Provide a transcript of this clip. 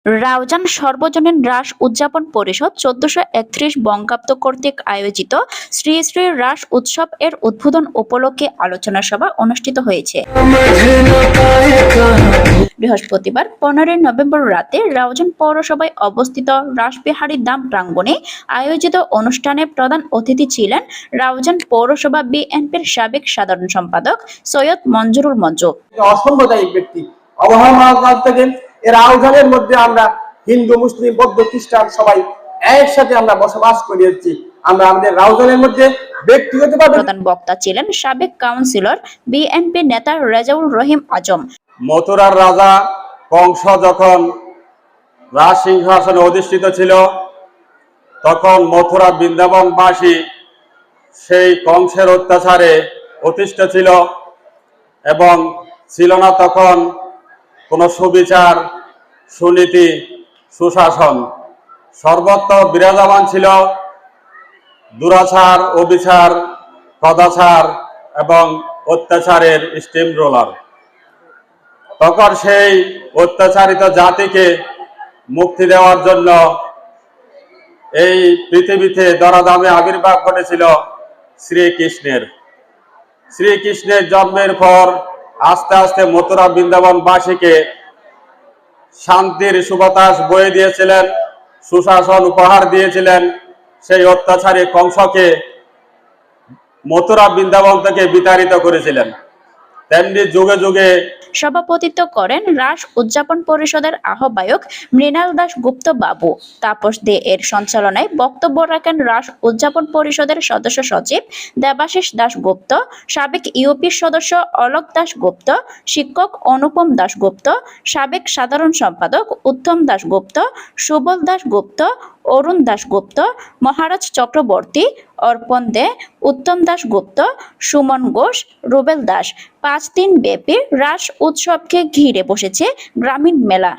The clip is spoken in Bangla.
রাউজান সর্বজনীন রাস উদযাপন পরিষদ ১৪৩১ বঙ্গাব্দ কর্তৃক আয়োজিত শ্রী শ্রী রাস উৎসব এর উদ্বোধন উপলক্ষে আলোচনা সভা অনুষ্ঠিত হয়েছে। বৃহস্পতিবার ১৫ নভেম্বর রাতে রাউজান পৌরসভায় অবস্থিত রাসবিহারী ধাম প্রাঙ্গণে আয়োজিত অনুষ্ঠানে প্রধান অতিথি ছিলেন রাউজান পৌরসভা বিএনপির সাবেক সাধারণ সম্পাদক সৈয়দ মঞ্জুরুল মঞ্জু। অসাম্প্রদায়িক ব্যক্তি অবহেলার থেকে এর আয়োজনের মধ্যে আমরা হিন্দু মুসলিম বৌদ্ধ খ্রিস্টান সবাই একসাথে আমরা বসবাস করিয়েছি। আমরা আমাদের রাউজানের মধ্যে ব্যক্তিগতভাবে প্রধান বক্তা ছিলেন সাবেক কাউন্সিলর বিএনপি নেতা রেজাউল রহিম আজম। মথুরার রাজা কংস যখন রাজ সিংহাসনে অধিষ্ঠিত ছিল তখন মথুরা বৃন্দাবনবাসী সেই কংসের অত্যাচারে অতিষ্ঠ ছিল এবং ছিল না তখন কোনো সুবিচার সুনীতি সুশাসন, সর্বত্র বিরাজমান ছিল দুরাচার অবিচার কদাচার এবং অত্যাচারের স্টিম রোলার। তখন সেই অত্যাচারিত জাতিকে মুক্তি দেওয়ার জন্য এই পৃথিবীতে ধরাধামে আবির্ভাব ঘটেছিল শ্রীকৃষ্ণের। শ্রীকৃষ্ণের জন্মের পর আস্তে আস্তে মথুরা বৃন্দাবনবাসীকে শান্তির সুবাতাস বয়ে দিয়েছিলেন, সুশাসন উপহার দিয়েছিলেন। সেই অত্যাচারী কংসকে মথুরা বৃন্দাবন থেকে বিতাড়িত করেছিলেন। তেমনি যুগে যুগে সভাপতিত্ব করেন রাস উদযাপন পরিষদের আহ্বায়ক মৃণাল দাস গুপ্ত বাবু। তাপস দে এর সঞ্চালনায় বক্তব্য রাখেন রাস উদযাপন পরিষদের সদস্য সচিব দেবাশিস দাশগুপ্ত, সাবেক ইউপি সদস্য অলোক দাশগুপ্ত, শিক্ষক অনুপম দাশগুপ্ত, সাবেক সাধারণ সম্পাদক উত্তম দাশগুপ্ত, সুবল দাশগুপ্ত, অরুণ দাশগুপ্ত, মহারাজ চক্রবর্তী, অর্পণ দে, উত্তম দাশগুপ্ত, সুমন ঘোষ, রুবেল দাস। ৫ দিন ব্যাপী রাস উৎসবকে ঘিরে বসেছে গ্রামীণ মেলা।